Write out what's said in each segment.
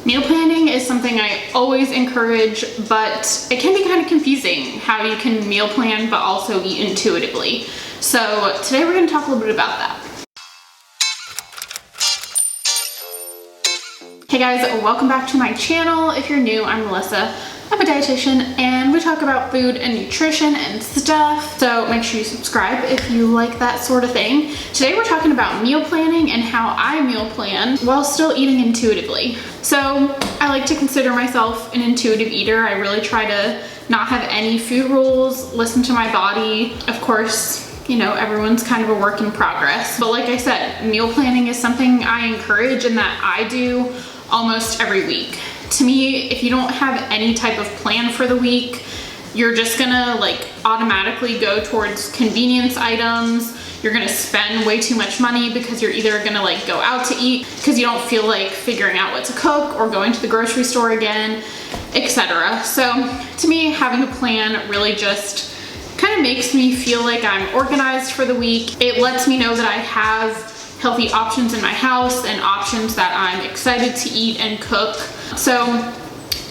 Meal planning is something I always encourage, but it can be kind of confusing how you can meal plan but also eat intuitively. So today we're going to talk a little bit about that. Hey guys, welcome back to my channel. If you're new, I'm Melissa. I'm a dietitian and we talk about food and nutrition and stuff, so make sure you subscribe if you like that sort of thing. Today we're talking about meal planning and how I meal plan while still eating intuitively. So I like to consider myself an intuitive eater. I really try to not have any food rules, listen to my body. Of course, you know, everyone's kind of a work in progress, but like I said, meal planning is something I encourage and that I do almost every week. To me, if you don't have any type of plan for the week, you're just gonna like automatically go towards convenience items. You're gonna spend way too much money because you're either gonna like go out to eat because you don't feel like figuring out what to cook or going to the grocery store again, etc. So to me, having a plan really just kind of makes me feel like I'm organized for the week. It lets me know that I have healthy options in my house and options that I'm excited to eat and cook. So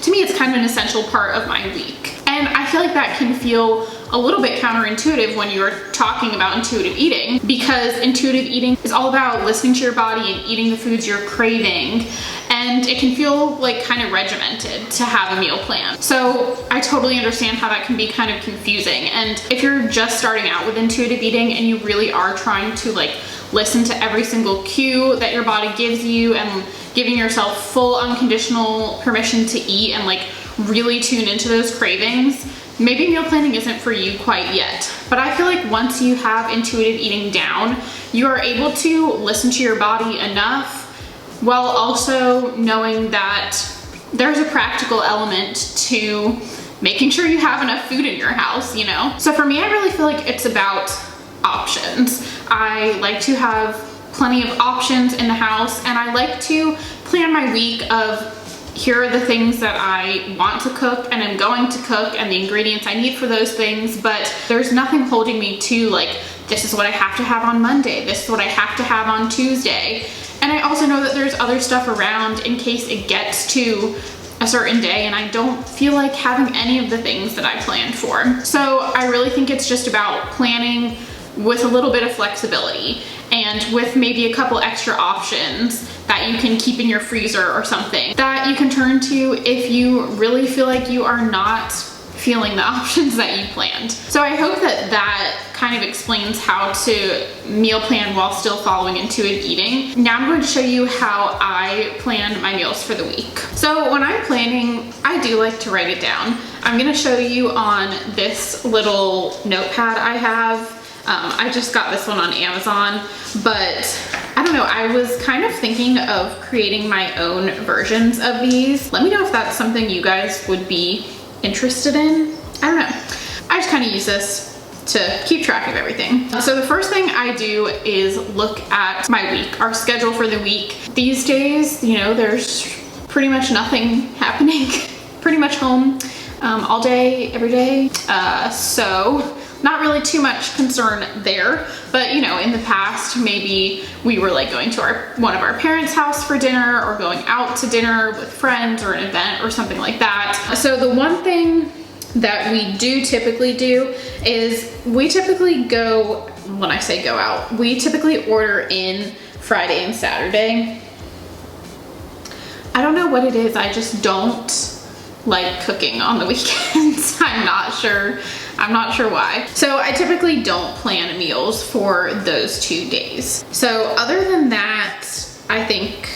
to me, it's kind of an essential part of my week. And I feel like that can feel a little bit counterintuitive when you're talking about intuitive eating, because intuitive eating is all about listening to your body and eating the foods you're craving. And it can feel like kind of regimented to have a meal plan. So I totally understand how that can be kind of confusing. And if you're just starting out with intuitive eating and you really are trying to like listen to every single cue that your body gives you and giving yourself full unconditional permission to eat and like really tune into those cravings, maybe meal planning isn't for you quite yet. But I feel like once you have intuitive eating down, you are able to listen to your body enough while also knowing that there's a practical element to making sure you have enough food in your house, you know? So for me, I really feel like it's about options. I like to have plenty of options in the house, and I like to plan my week of here are the things that I want to cook and I'm going to cook and the ingredients I need for those things, but there's nothing holding me to like, this is what I have to have on Monday, this is what I have to have on Tuesday. And I also know that there's other stuff around in case it gets to a certain day and I don't feel like having any of the things that I planned for. So I really think it's just about planning with a little bit of flexibility and with maybe a couple extra options that you can keep in your freezer or something that you can turn to if you really feel like you are not feeling the options that you planned. So I hope that that kind of explains how to meal plan while still following intuitive eating. Now I'm going to show you how I plan my meals for the week. So when I'm planning, I do like to write it down. I'm going to show you on this little notepad I have. I just got this one on Amazon, but I don't know, I was kind of thinking of creating my own versions of these. Let me know if that's something you guys would be interested in. I don't know. I just kind of use this to keep track of everything. So the first thing I do is look at my week, our schedule for the week. These days, you know, there's pretty much nothing happening, pretty much home all day, every day. So not really too much concern there, but you know, in the past, maybe we were like going to one of our parents' house for dinner or going out to dinner with friends or an event or something like that. So the one thing that we do typically do is we typically go, when I say go out, we typically order in Friday and Saturday. I don't know what it is, I just don't like cooking on the weekends. I'm not sure why. So I typically don't plan meals for those 2 days. So other than that, I think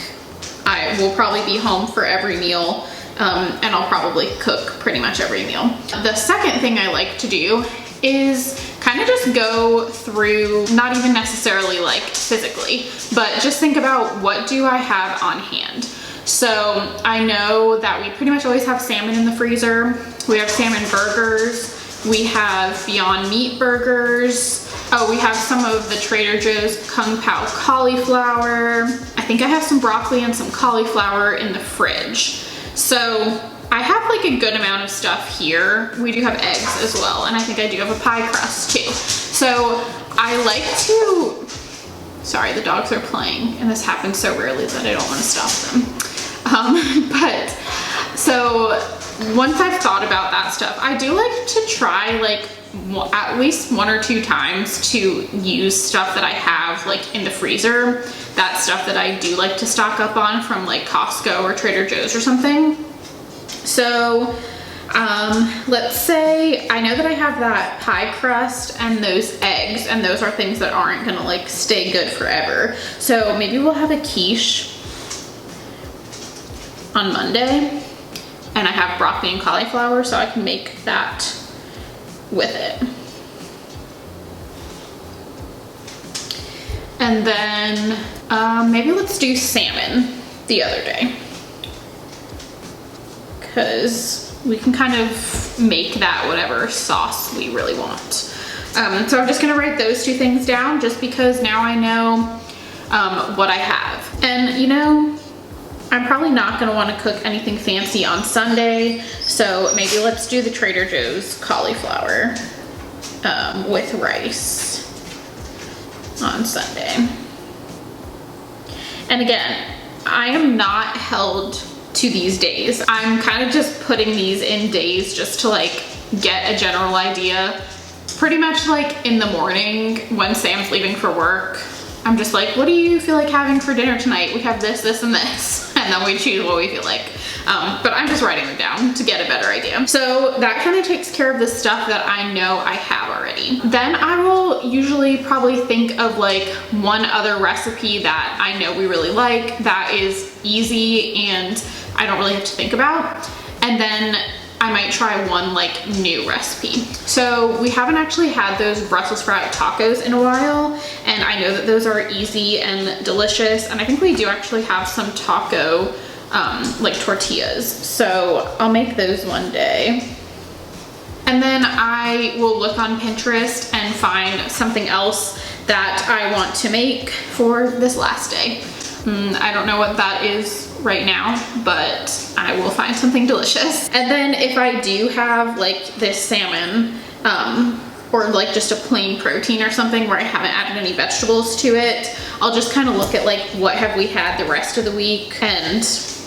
I will probably be home for every meal, and I'll probably cook pretty much every meal. The second thing I like to do is kind of just go through, not even necessarily like physically, but just think about what do I have on hand. So I know that we pretty much always have salmon in the freezer. We have salmon burgers. We have Beyond Meat burgers. Oh, we have some of the Trader Joe's Kung Pao cauliflower. I think I have some broccoli and some cauliflower in the fridge. So I have like a good amount of stuff here. We do have eggs as well, and I think I do have a pie crust too. So I like to, sorry, the dogs are playing, and this happens so rarely that I don't want to stop them. But so once I've thought about that stuff, I do like to try like at least 1 or 2 times to use stuff that I have like in the freezer. That stuff that I do like to stock up on from like Costco or Trader Joe's or something. So let's say I know that I have that pie crust and those eggs, and those are things that aren't gonna like stay good forever. So maybe we'll have a quiche on Monday, and I have broccoli and cauliflower, so I can make that with it. And then maybe let's do salmon the other day, because we can kind of make that whatever sauce we really want. So I'm just gonna write those 2 things down just because now I know what I have. And you know, I'm probably not gonna wanna cook anything fancy on Sunday, so maybe let's do the Trader Joe's cauliflower with rice on Sunday. And again, I am not held to these days. I'm kind of just putting these in days just to like get a general idea. Pretty much like in the morning when Sam's leaving for work, I'm just like, what do you feel like having for dinner tonight? We have this, this, and this. And then we choose what we feel like. But I'm just writing them down to get a better idea. So that kind of takes care of the stuff that I know I have already. Then I will usually probably think of like one other recipe that I know we really like, that is easy and I don't really have to think about. And then I might try one like new recipe. So we haven't actually had those Brussels sprout tacos in a while, and I know that those are easy and delicious, and I think we do actually have some taco like tortillas. So I'll make those one day. And then I will look on Pinterest and find something else that I want to make for this last day. I don't know what that is right now, but I will find something delicious. And then if I do have like this salmon, or like just a plain protein or something where I haven't added any vegetables to it, I'll just kind of look at like what have we had the rest of the week and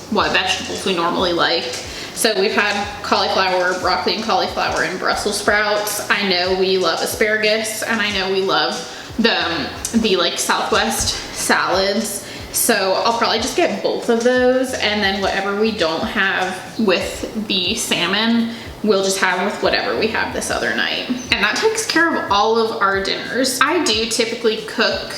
what vegetables we normally like. So we've had cauliflower, broccoli and cauliflower, and Brussels sprouts. I know we love asparagus, and I know we love the like Southwest salads. So I'll probably just get both of those, and then whatever we don't have with the salmon, we'll just have with whatever we have this other night. And that takes care of all of our dinners. I do typically cook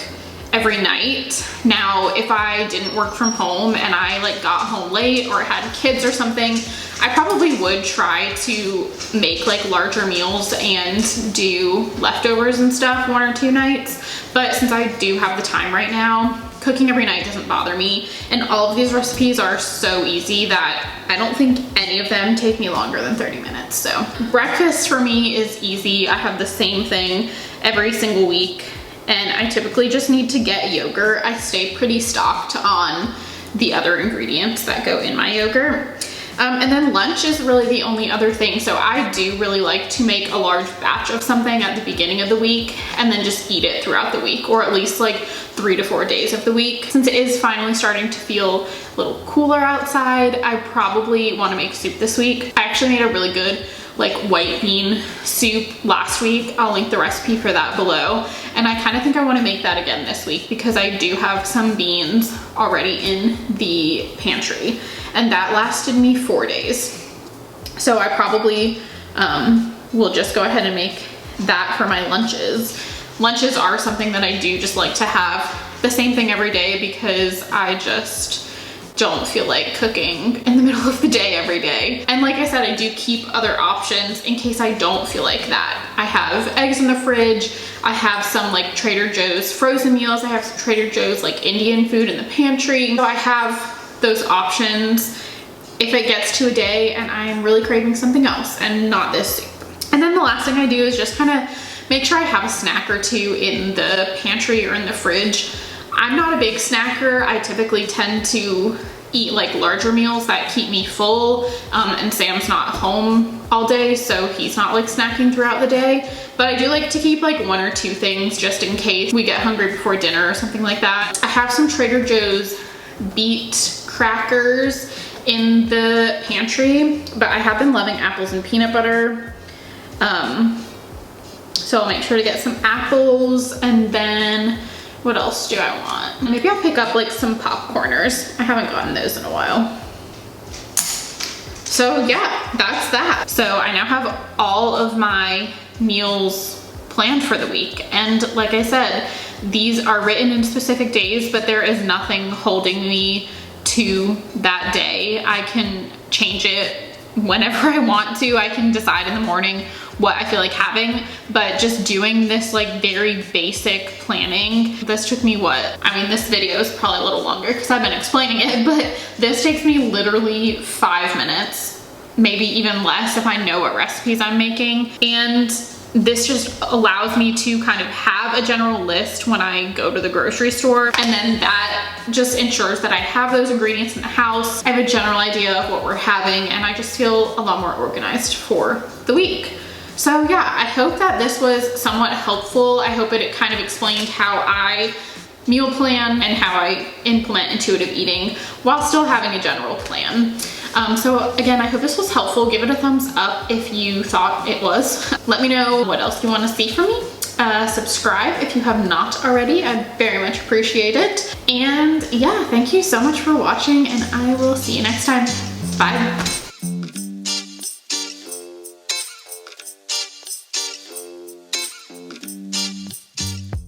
every night. Now, if I didn't work from home and I like got home late or had kids or something, I probably would try to make like larger meals and do leftovers and stuff 1 or 2 nights. But since I do have the time right now, cooking every night doesn't bother me, and all of these recipes are so easy that I don't think any of them take me longer than 30 minutes. So breakfast for me is easy. I have the same thing every single week, and I typically just need to get yogurt. I stay pretty stocked on the other ingredients that go in my yogurt. And then lunch is really the only other thing. So I do really like to make a large batch of something at the beginning of the week and then just eat it throughout the week, or at least like 3 to 4 days of the week. Since it is finally starting to feel a little cooler outside, I probably want to make soup this week. I actually made a really good like white bean soup last week. I'll link the recipe for that below. And I kind of think I want to make that again this week because I do have some beans already in the pantry, and that lasted me 4 days. So I probably will just go ahead and make that for my lunches. Lunches are something that I do just like to have the same thing every day because I just don't feel like cooking in the middle of the day every day. And like I said, I do keep other options in case I don't feel like that. I have eggs in the fridge. I have some like Trader Joe's frozen meals. I have some Trader Joe's like Indian food in the pantry. So I have those options if it gets to a day and I'm really craving something else and not this soup. And then the last thing I do is just kind of make sure I have a snack or two in the pantry or in the fridge. I'm not a big snacker. I typically tend to eat like larger meals that keep me full, and Sam's not home all day, so he's not like snacking throughout the day. But I do like to keep like 1 or 2 things just in case we get hungry before dinner or something like that. I have some Trader Joe's beet crackers. in the pantry, but I have been loving apples and peanut butter. So I'll make sure to get some apples, and then what else do I want? Maybe I'll pick up like some popcorners. I haven't gotten those in a while. So yeah, that's that. So I now have all of my meals planned for the week. And like I said, these are written in specific days, but there is nothing holding me to that day. I can change it whenever I want to. I can decide in the morning what I feel like having, but just doing this like very basic planning, this took me this video is probably a little longer because I've been explaining it, but this takes me literally 5 minutes, maybe even less if I know what recipes I'm making. And this just allows me to kind of have a general list when I go to the grocery store, and then that just ensures that I have those ingredients in the house. I have a general idea of what we're having, and I just feel a lot more organized for the week. So yeah, I hope that this was somewhat helpful. I hope it kind of explained how I meal plan and how I implement intuitive eating while still having a general plan. So again, I hope this was helpful. Give it a thumbs up if you thought it was. Let me know what else you want to see from me. Subscribe if you have not already. I very much appreciate it. And yeah, thank you so much for watching, and I will see you next time. Bye.